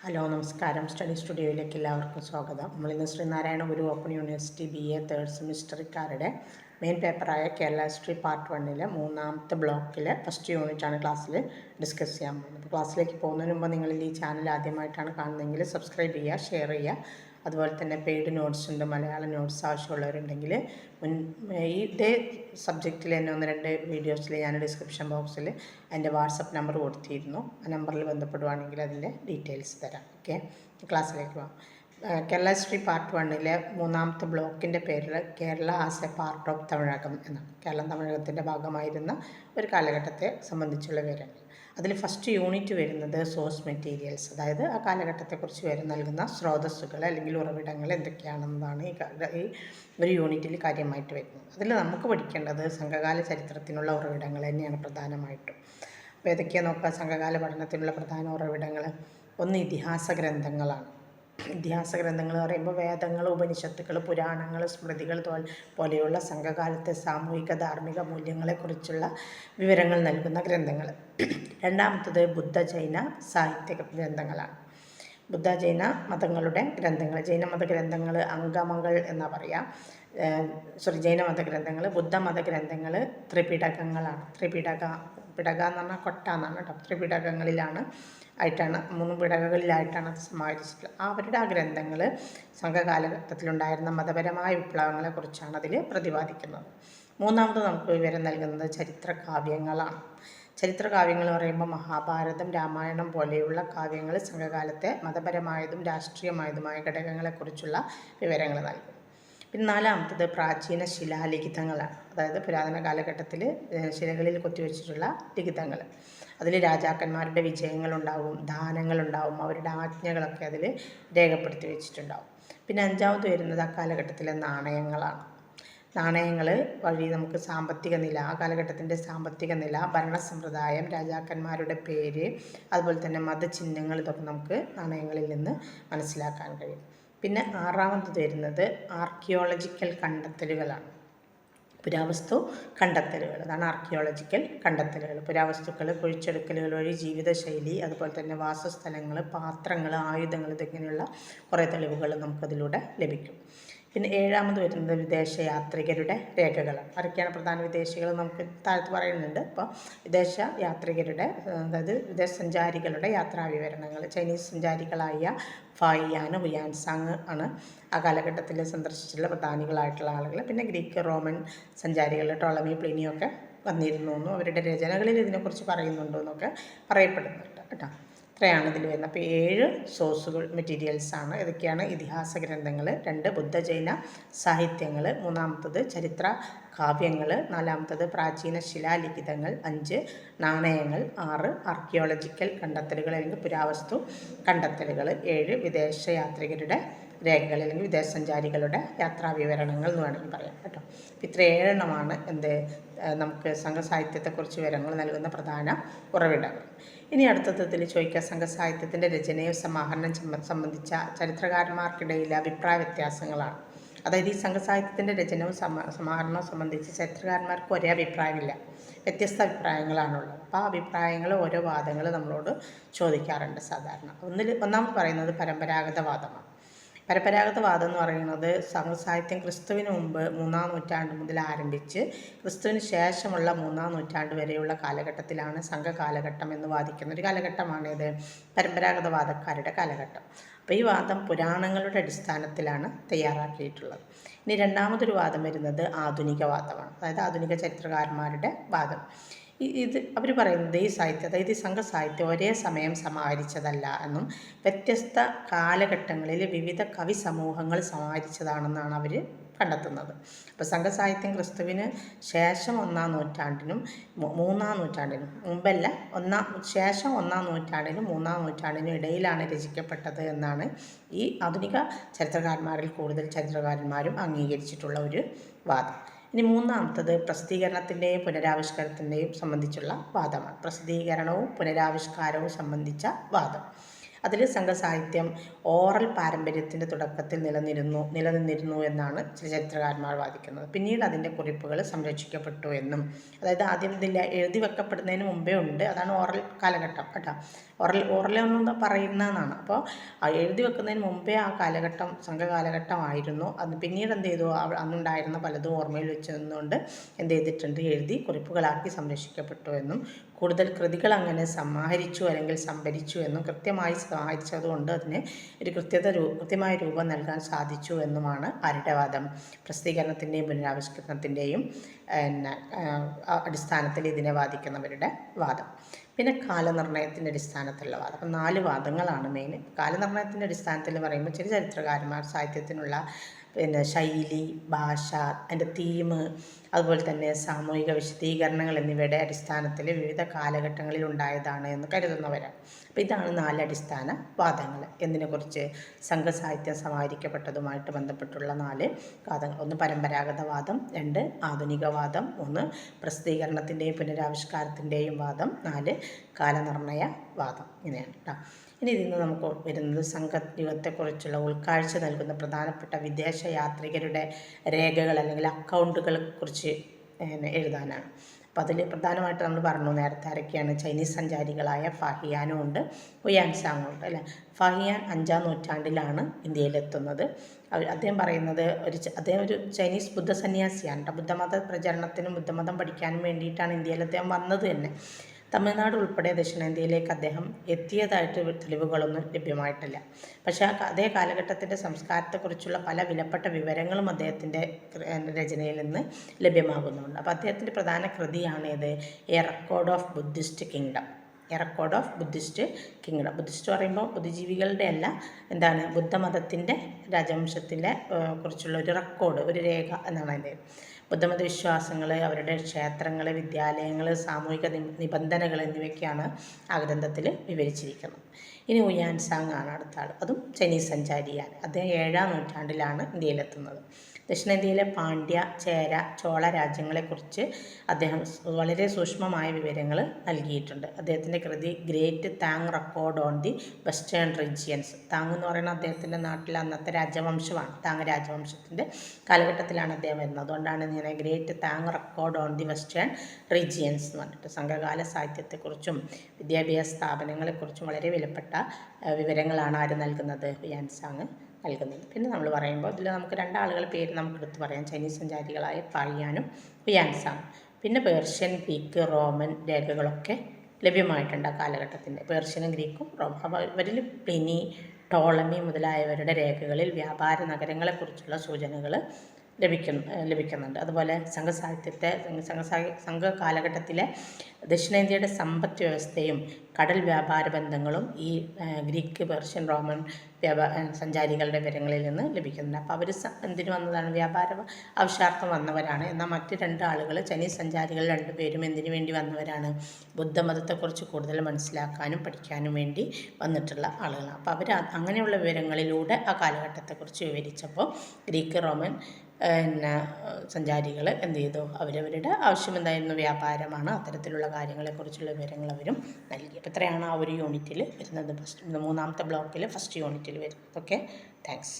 Hello നമസ്കാരം. Study സ്റ്റുഡിയോയിലേക്ക് എല്ലാവർക്കും സ്വാഗതം. നമ്മളിന്ന് Sreenarayana Guru open university BA third സെമിസ്റ്റർക്കാരുടെ മെയിൻ പേപ്പറായ കേരള ഹിസ്റ്ററി പാർട്ട് 1 മൂന്നാമത്തെ ബ്ലോക്കിലെ ഫസ്റ്റ് യൂണിറ്റാണ് ക്ലാസ്സിൽ ഡിസ്കസ് ചെയ്യാൻ പോകുന്നത്. അപ്പോൾ ക്ലാസ്സിലേക്ക് പോകുന്നതിന് മുമ്പ് നിങ്ങൾ ഈ ചാനൽ ആദ്യമായിട്ടാണ് കാണുന്നതെങ്കിൽ സബ്സ്ക്രൈബ് ചെയ്യുക, ഷെയർ ചെയ്യുക. അതുപോലെ തന്നെ പെയ്ഡ് നോട്ട്സ് ഉണ്ട്, മലയാളം നോട്ട്സ് ആവശ്യമുള്ളവരുണ്ടെങ്കിൽ ഇതേ സബ്ജക്റ്റിൽ തന്നെ 1-2 വീഡിയോസിൽ ഞാൻ ഡിസ്ക്രിപ്ഷൻ ബോക്സിൽ എൻ്റെ വാട്സപ്പ് നമ്പർ കൊടുത്തിരുന്നു. ആ നമ്പറിൽ ബന്ധപ്പെടുവാണെങ്കിൽ അതിൻ്റെ ഡീറ്റെയിൽസ് തരാം. ഓക്കെ, ക്ലാസ്സിലേക്ക് പോകാം. കേരള ഹിസ്റ്ററി പാർട്ട് 1 മൂന്നാമത്തെ ബ്ലോക്കിൻ്റെ പേരിൽ Kerala as A part of Tamilakam എന്നാണ്. കേരളം തമിഴകത്തിൻ്റെ ഭാഗമായിരുന്ന ഒരു കാലഘട്ടത്തെ സംബന്ധിച്ചുള്ള വിവരങ്ങൾ. അതിൽ ഫസ്റ്റ് യൂണിറ്റ് വരുന്നത് സോഴ്സ് മെറ്റീരിയൽസ്, അതായത് ആ കാലഘട്ടത്തെക്കുറിച്ച് നൽകുന്ന സ്രോതസ്സുകൾ അല്ലെങ്കിൽ ഉറവിടങ്ങൾ എന്തൊക്കെയാണെന്നതാണ് ഈ ഒരു യൂണിറ്റിൽ കാര്യമായിട്ട് വരുന്നത്. അതിൽ നമുക്ക് പഠിക്കേണ്ടത് സംഘകാല ചരിത്രത്തിനുള്ള ഉറവിടങ്ങൾ തന്നെയാണ് പ്രധാനമായിട്ടും. അപ്പോൾ ഏതൊക്കെയാണ് നോക്കുക? സംഘകാല പഠനത്തിനുള്ള പ്രധാന ഉറവിടങ്ങൾ ഒന്ന് ഇതിഹാസ ഗ്രന്ഥങ്ങളാണ്. ഇതിഹാസ ഗ്രന്ഥങ്ങൾ എന്ന് പറയുമ്പോൾ വേദങ്ങൾ, ഉപനിഷത്തുകൾ, പുരാണങ്ങൾ, സ്മൃതികൾ പോലെയുള്ള സംഘകാലത്തെ സാമൂഹിക ധാർമ്മിക മൂല്യങ്ങളെക്കുറിച്ചുള്ള വിവരങ്ങൾ നൽകുന്ന ഗ്രന്ഥങ്ങൾ. രണ്ടാമത്തത് ബുദ്ധ ജൈന സാഹിത്യ ഗ്രന്ഥങ്ങളാണ്. ബുദ്ധ ജൈന മതങ്ങളുടെ ഗ്രന്ഥങ്ങൾ, ജൈനമത ഗ്രന്ഥങ്ങൾ അംഗമകൾ എന്നാ പറയുക. ജൈനമത ഗ്രന്ഥങ്ങൾ, ബുദ്ധമത ഗ്രന്ഥങ്ങൾ ത്രിപിടകങ്ങളാണ്. പിടക എന്ന് പറഞ്ഞാൽ കൊട്ട എന്നാണ് കേട്ടോ. ത്രിപിടകങ്ങളിലാണ് 3 പിടകങ്ങളിലായിട്ടാണ് അത് സമാഹരിച്ചിട്ടുള്ളത്. അവരുടെ ആ ഗ്രന്ഥങ്ങൾ സംഘകാലഘട്ടത്തിലുണ്ടായിരുന്ന മതപരമായ വിപ്ലവങ്ങളെക്കുറിച്ചാണ് അതിൽ പ്രതിപാദിക്കുന്നത്. മൂന്നാമത് നമുക്ക് വിവരം നൽകുന്നത് ചരിത്രകാവ്യങ്ങളാണ്. ചരിത്രകാവ്യങ്ങൾ എന്ന് പറയുമ്പോൾ മഹാഭാരതം, രാമായണം പോലെയുള്ള കാവ്യങ്ങൾ സംഘകാലത്തെ മതപരമായതും രാഷ്ട്രീയമായതുമായ ഘടകങ്ങളെക്കുറിച്ചുള്ള വിവരങ്ങൾ നൽകും. പിന്നെ നാലാമത്തത് പ്രാചീന ശിലാലിഖിതങ്ങളാണ്. അതായത് പുരാതന കാലഘട്ടത്തിൽ ശിലകളിൽ കൊത്തിവെച്ചിട്ടുള്ള ലിഖിതങ്ങൾ. അതിൽ രാജാക്കന്മാരുടെ വിജയങ്ങളുണ്ടാവും, ദാനങ്ങളുണ്ടാവും, അവരുടെ ആജ്ഞകളൊക്കെ അതിൽ രേഖപ്പെടുത്തി വെച്ചിട്ടുണ്ടാവും. പിന്നെ അഞ്ചാമത് വരുന്നത് ആ കാലഘട്ടത്തിലെ നാണയങ്ങളാണ്. നാണയങ്ങൾ വഴി നമുക്ക് സാമ്പത്തിക നില, ആ കാലഘട്ടത്തിൻ്റെ സാമ്പത്തിക നില, ഭരണ സമ്പ്രദായം, രാജാക്കന്മാരുടെ പേര്, അതുപോലെ തന്നെ മതചിഹ്നങ്ങൾ, ഇതൊക്കെ നമുക്ക് നാണയങ്ങളിൽ നിന്ന് മനസ്സിലാക്കാൻ കഴിയും. പിന്നെ ആറാമത് വരുന്നത് ആർക്കിയോളജിക്കൽ കണ്ടെത്തലുകളാണ്. പുരാവസ്തു കണ്ടെത്തലുകൾ, അതാണ് ആർക്കിയോളജിക്കൽ കണ്ടെത്തലുകൾ. പുരാവസ്തുക്കൾ, കുഴിച്ചെടുക്കലുകൾ വഴി ജീവിതശൈലി, അതുപോലെ തന്നെ വാസസ്ഥലങ്ങൾ, പാത്രങ്ങൾ, ആയുധങ്ങൾ, ഇതിങ്ങനെയുള്ള കുറേ തെളിവുകൾ നമുക്കതിലൂടെ ലഭിക്കും. പിന്നെ ഏഴാമത് വരുന്നത് വിദേശ യാത്രികരുടെ രേഖകളാണ്. ആരൊക്കെയാണ് പ്രധാന വിദേശികൾ നമുക്ക് താഴത്ത് പറയുന്നുണ്ട്. അപ്പോൾ വിദേശ യാത്രികരുടെ, അതായത് വിദേശ സഞ്ചാരികളുടെ യാത്രാ വിവരണങ്ങൾ. ചൈനീസ് സഞ്ചാരികളായ ഫായിയാൻ, ഹുയാൻസാങ് ആണ് ആ കാലഘട്ടത്തിൽ സന്ദർശിച്ചിട്ടുള്ള പ്രധാനികളായിട്ടുള്ള ആളുകൾ. പിന്നെ ഗ്രീക്ക്, റോമൻ സഞ്ചാരികൾ ടോളമി, പ്ലിനിയൊക്കെ വന്നിരുന്നു എന്നും അവരുടെ രചനകളിൽ ഇതിനെക്കുറിച്ച് പറയുന്നുണ്ടോ എന്നൊക്കെ പറയപ്പെടുന്നുണ്ട് കേട്ടോ. ഇത്രയാണ് ഇതിൽ വരുന്നത്. അപ്പോൾ 7 സോഴ്സുകൾ മെറ്റീരിയൽസാണ്. ഇതൊക്കെയാണ് ഇതിഹാസ ഗ്രന്ഥങ്ങൾ, 2 ബുദ്ധ ജൈന സാഹിത്യങ്ങൾ, മൂന്നാമത്തത് ചരിത്ര കാവ്യങ്ങൾ, നാലാമത്തത് പ്രാചീന ശിലാലിഖിതങ്ങൾ, 5 നാണയങ്ങൾ, 6 ആർക്കിയോളജിക്കൽ കണ്ടെത്തലുകൾ അല്ലെങ്കിൽ പുരാവസ്തു കണ്ടെത്തലുകൾ, 7 വിദേശ യാത്രികരുടെ രേഖകൾ അല്ലെങ്കിൽ വിദേശ സഞ്ചാരികളുടെ യാത്രാ വിവരണങ്ങൾ എന്ന് വേണമെങ്കിൽ പറയാം കേട്ടോ. അപ്പോൾ ഇത്ര 7 എണ്ണമാണ് നമുക്ക് സംഘസാഹിത്യത്തെക്കുറിച്ച് വിവരങ്ങൾ നൽകുന്ന പ്രധാന ഉറവിടങ്ങൾ. ഇനി അടുത്തതിൽ ചോദിക്കുക, സംഘസാഹിത്യത്തിൻ്റെ രചനയും സമാഹരണം സംബന്ധിച്ച ചരിത്രകാരന്മാർക്കിടയിലെ അഭിപ്രായ വ്യത്യാസങ്ങളാണ്. അതായത് ഈ സംഘസാഹിത്യത്തിൻ്റെ രചനവും സമാഹരണവും സംബന്ധിച്ച് ചരിത്രകാരന്മാർക്ക് ഒരേ അഭിപ്രായമില്ല, വ്യത്യസ്ത അഭിപ്രായങ്ങളാണുള്ളത്. അപ്പോൾ ആ അഭിപ്രായങ്ങൾ, ഓരോ വാദങ്ങൾ നമ്മളോട് ചോദിക്കാറുണ്ട് സാധാരണ. ഒന്നാമത് പറയുന്നത് പരമ്പരാഗതവാദമാണ്. പരമ്പരാഗതവാദം എന്ന് പറയുന്നത് സംഘസാഹിത്യം ക്രിസ്തുവിന് മുമ്പ് 3-ാം നൂറ്റാണ്ട് മുതൽ ആരംഭിച്ച് ക്രിസ്തുവിന് ശേഷമുള്ള 3-ാം നൂറ്റാണ്ട് വരെയുള്ള കാലഘട്ടത്തിലാണ് സംഘകാലഘട്ടം എന്ന് വാദിക്കുന്ന ഒരു കാലഘട്ടമാണിത്, പരമ്പരാഗതവാദക്കാരുടെ കാലഘട്ടം. അപ്പോൾ ഈ വാദം പുരാണങ്ങളുടെ അടിസ്ഥാനത്തിലാണ് തയ്യാറാക്കിയിട്ടുള്ളത്. ഇനി രണ്ടാമതൊരു വാദം വരുന്നത് ആധുനികവാദമാണ്. അതായത് ആധുനിക ചരിത്രകാരന്മാരുടെ വാദം. അവർ പറയുന്നത് ഈ സാഹിത്യം, അതായത് ഈ സംഘസാഹിത്യം ഒരേ സമയം സമാഹരിച്ചതല്ല എന്നും വ്യത്യസ്ത കാലഘട്ടങ്ങളിൽ വിവിധ കവി സമൂഹങ്ങൾ സമാഹരിച്ചതാണെന്നാണ് അവർ കണ്ടെത്തുന്നത്. അപ്പോൾ സംഘസാഹിത്യം ക്രിസ്തുവിന് ശേഷം 1-ാം നൂറ്റാണ്ടിനും 3-ാം നൂറ്റാണ്ടിനും മുമ്പല്ല, ശേഷം 1-ാം നൂറ്റാണ്ടിനും 3-ാം നൂറ്റാണ്ടിനും ഇടയിലാണ് രചിക്കപ്പെട്ടത് എന്നാണ് ഈ ആധുനിക ചരിത്രകാരന്മാരിൽ കൂടുതൽ ചരിത്രകാരന്മാരും അംഗീകരിച്ചിട്ടുള്ള ഒരു വാദം. ഇനി മൂന്നാമത്തത് പ്രസിദ്ധീകരണത്തിൻ്റെയും പുനരാവിഷ്കാരത്തിൻ്റെയും സംബന്ധിച്ചുള്ള വാദമാണ്. പ്രസിദ്ധീകരണവും പുനരാവിഷ്കാരവും സംബന്ധിച്ച വാദം. അതിൽ സംഘസാഹിത്യം ഓറൽ പാരമ്പര്യത്തിൻ്റെ തുടക്കത്തിൽ നിലനിന്നിരുന്നു എന്നാണ് ചില ചരിത്രകാരന്മാർ വാദിക്കുന്നത്. പിന്നീട് അതിൻ്റെ കുറിപ്പുകൾ സംരക്ഷിക്കപ്പെട്ടു എന്നും, അതായത് ആദ്യം ഇതിൽ എഴുതി വെക്കപ്പെടുന്നതിന് മുമ്പേ ഉണ്ട്, അതാണ് ഓറൽ കാലഘട്ടം കേട്ടോ. ഓറലെന്ന് പറയുന്നതാണ്. അപ്പോൾ എഴുതി വെക്കുന്നതിന് മുമ്പേ ആ കാലഘട്ടം സംഘകാലഘട്ടമായിരുന്നു. അത് പിന്നീട് എന്ത് ചെയ്തു, അന്നുണ്ടായിരുന്ന പലതും ഓർമ്മയിൽ വെച്ച് നിന്നുകൊണ്ട് എന്ത് ചെയ്തിട്ടുണ്ട്, എഴുതി കുറിപ്പുകളാക്കി സംരക്ഷിക്കപ്പെട്ടു എന്നും, കൂടുതൽ കൃതികൾ അങ്ങനെ സമാഹരിച്ചു അല്ലെങ്കിൽ സംഭരിച്ചു എന്നും, കൃത്യമായി സമാഹരിച്ചതുകൊണ്ട് അതിന് ഒരു കൃത്യമായ രൂപം നൽകാൻ സാധിച്ചു എന്നുമാണ് ആരുടെ വാദം? പ്രസിദ്ധീകരണത്തിൻ്റെയും പുനരാവിഷ്കരണത്തിൻ്റെയും അടിസ്ഥാനത്തിൽ ഇതിനെ വാദിക്കുന്നവരുടെ വാദം. പിന്നെ കാലനിർണ്ണയത്തിൻ്റെ അടിസ്ഥാനത്തിലുള്ള വാദം. അപ്പം 4 വാദങ്ങളാണ് മെയിൻ. കാലനിർണ്ണയത്തിൻ്റെ അടിസ്ഥാനത്തിൽ പറയുമ്പോൾ ചില ചരിത്രകാരന്മാർ സാഹിത്യത്തിനുള്ള ശൈലി, ഭാഷ, അതിൻ്റെ തീം, അതുപോലെ തന്നെ സാമൂഹിക വിശദീകരണങ്ങൾ എന്നിവയുടെ അടിസ്ഥാനത്തിൽ വിവിധ കാലഘട്ടങ്ങളിൽ ഉണ്ടായതാണ് എന്ന് കരുതുന്നവരാണ്. അപ്പോൾ ഇതാണ് 4 അടിസ്ഥാന വാദങ്ങൾ. എന്തിനെക്കുറിച്ച്? സംഘസാഹിത്യം സമാഹരിക്കപ്പെട്ടതുമായിട്ട് ബന്ധപ്പെട്ടുള്ള 4 വാദങ്ങൾ. 1 പരമ്പരാഗത വാദം, 2 ആധുനിക വാദം, 3 പ്രസിദ്ധീകരണത്തിൻ്റെയും പുനരാവിഷ്കാരത്തിൻ്റെയും വാദം, 4 കാലനിർണ്ണയ വാദം. ഇങ്ങനെയാണ് കേട്ടോ. ഇനി ഇതിൽ നിന്ന് നമുക്ക് വരുന്നത് സംഘയുഗത്തെക്കുറിച്ചുള്ള ഉൾക്കാഴ്ച നൽകുന്ന പ്രധാനപ്പെട്ട വിദേശ യാത്രികരുടെ രേഖകൾ അല്ലെങ്കിൽ അക്കൗണ്ടുകളെ കുറിച്ച് എഴുതാനാണ്. അപ്പോൾ അതിൽ പ്രധാനമായിട്ട് നമ്മൾ പറഞ്ഞു നേരത്തെ ആരൊക്കെയാണ്? ചൈനീസ് സഞ്ചാരികളായ ഫാഹിയാനും ഉണ്ട്, ഹുയാൻസാങ്ങും ഉണ്ട് അല്ലേ. ഫാഹിയാൻ 5-ാം നൂറ്റാണ്ടിലാണ് ഇന്ത്യയിലെത്തുന്നത്. അദ്ദേഹം പറയുന്നത് അദ്ദേഹം ഒരു ചൈനീസ് ബുദ്ധ സന്യാസിയാണ്. ബുദ്ധമത പ്രചരണത്തിനും ബുദ്ധമതം പഠിക്കാനും വേണ്ടിയിട്ടാണ് ഇന്ത്യയിൽ അദ്ദേഹം വന്നത് തന്നെ. തമിഴ്നാട് ഉൾപ്പെടെ ദക്ഷിണേന്ത്യയിലേക്ക് അദ്ദേഹം എത്തിയതായിട്ട് തെളിവുകളൊന്നും ലഭ്യമായിട്ടില്ല. പക്ഷേ അതേ കാലഘട്ടത്തിൻ്റെ സംസ്കാരത്തെക്കുറിച്ചുള്ള പല വിലപ്പെട്ട വിവരങ്ങളും അദ്ദേഹത്തിൻ്റെ രചനയിൽ നിന്ന് ലഭ്യമാകുന്നുണ്ട്. അപ്പോൾ അദ്ദേഹത്തിൻ്റെ പ്രധാന കൃതിയാണ് ഇത്, A record of Buddhist kingdom. A record of Buddhist kingdom. Buddhist പറയുമ്പോൾ ബുദ്ധിജീവികളുടെ അല്ല, എന്താണ്, ബുദ്ധമതത്തിൻ്റെ രാജവംശത്തിലെ കുറിച്ചുള്ള ഒരു റെക്കോർഡ്, ഒരു രേഖ എന്നാണ് അതിൻ്റെ. ബുദ്ധമത വിശ്വാസങ്ങൾ, അവരുടെ ക്ഷേത്രങ്ങൾ, വിദ്യാലയങ്ങൾ, സാമൂഹിക നിബന്ധനകൾ എന്നിവയൊക്കെയാണ് ആ ഗ്രന്ഥത്തിൽ വിവരിച്ചിരിക്കുന്നത്. ഇനി ഹുയാൻസാങ് ആണ് അടുത്ത ആൾ. അതും ചൈനീസ് സഞ്ചാരിയാണ്. അദ്ദേഹം 7-ാം നൂറ്റാണ്ടിലാണ് ഇന്ത്യയിലെത്തുന്നത്. ദക്ഷിണേന്ത്യയിലെ പാണ്ഡ്യ, ചേര, ചോള രാജ്യങ്ങളെക്കുറിച്ച് അദ്ദേഹം വളരെ സൂക്ഷ്മമായ വിവരങ്ങൾ നൽകിയിട്ടുണ്ട്. അദ്ദേഹത്തിൻ്റെ കൃതി great Tang record on the western regions. Tang എന്ന് പറയുന്ന അദ്ദേഹത്തിൻ്റെ നാട്ടിലെ അന്നത്തെ രാജവംശമാണ്. താങ് രാജവംശത്തിൻ്റെ കാലഘട്ടത്തിലാണ് അദ്ദേഹം വരുന്നത്. അതുകൊണ്ടാണ് ഇങ്ങനെ great Tang record on the western regions എന്ന് പറഞ്ഞിട്ട്. സംഘകാല സാഹിത്യത്തെക്കുറിച്ചും വിദ്യാഭ്യാസ സ്ഥാപനങ്ങളെക്കുറിച്ചും വളരെ വിലപ്പെട്ട വിവരങ്ങളാണ് ആര് നൽകുന്നത്? ഹുയാൻസാങ് നൽകുന്നത്. പിന്നെ നമ്മൾ പറയുമ്പോൾ ഇതിൽ നമുക്ക് 2 ആളുകളുടെ പേര് നമുക്ക് എടുത്ത് പറയാം. ചൈനീസ് സഞ്ചാരികളായ ഫാഹിയാനും ഹുയാൻസാങും. പിന്നെ പേർഷ്യൻ, ഗ്രീക്ക്, റോമൻ രേഖകളൊക്കെ ലഭ്യമായിട്ടുണ്ട് ആ കാലഘട്ടത്തിൻ്റെ. പേർഷ്യനും ഗ്രീക്കും റോമൻ. അപ്പോൾ ഇവരിൽ പ്ലിനി, ടോളമി മുതലായവരുടെ രേഖകളിൽ വ്യാപാര നഗരങ്ങളെക്കുറിച്ചുള്ള സൂചനകൾ ലഭിക്കുന്നുണ്ട്. അതുപോലെ സംഘ കാലഘട്ടത്തിലെ ദക്ഷിണേന്ത്യയുടെ സമ്പദ് വ്യവസ്ഥയും കടൽ വ്യാപാര ബന്ധങ്ങളും ഈ ഗ്രീക്ക്, പേർഷ്യൻ, റോമൻ സഞ്ചാരികളുടെ വിവരങ്ങളിൽ നിന്ന് ലഭിക്കുന്നുണ്ട്. അപ്പോൾ അവർ എന്തിനു വന്നതാണ്? വ്യാപാര ആവശ്യാർത്ഥം വന്നവരാണ്. എന്നാൽ മറ്റ് 2 ആളുകൾ, ചൈനീസ് സഞ്ചാരികൾ 2 പേരും എന്തിനു വേണ്ടി വന്നവരാണ്? ബുദ്ധമതത്തെക്കുറിച്ച് കൂടുതൽ മനസ്സിലാക്കാനും പഠിക്കാനും വേണ്ടി വന്നിട്ടുള്ള ആളുകളാണ്. അപ്പോൾ അവർ അങ്ങനെയുള്ള വിവരങ്ങളിലൂടെ ആ കാലഘട്ടത്തെക്കുറിച്ച് വിവരിച്ചപ്പോൾ ഗ്രീക്ക്, റോമൻ സഞ്ചാരികൾ എന്ത് ചെയ്തു? അവരവരുടെ ആവശ്യം എന്തായിരുന്നു? വ്യാപാരമാണ്. അത്തരത്തിലുള്ള കാര്യങ്ങളെക്കുറിച്ചുള്ള വിവരങ്ങൾ അവരും നൽകി. അപ്പോൾ ഇത്രയാണ് ആ ഒരു യൂണിറ്റിൽ വരുന്നത്. 3-ാമത്തെ ബ്ലോക്കിൽ ഫസ്റ്റ് യൂണിറ്റിൽ വരുന്നത്. Okay, thanks.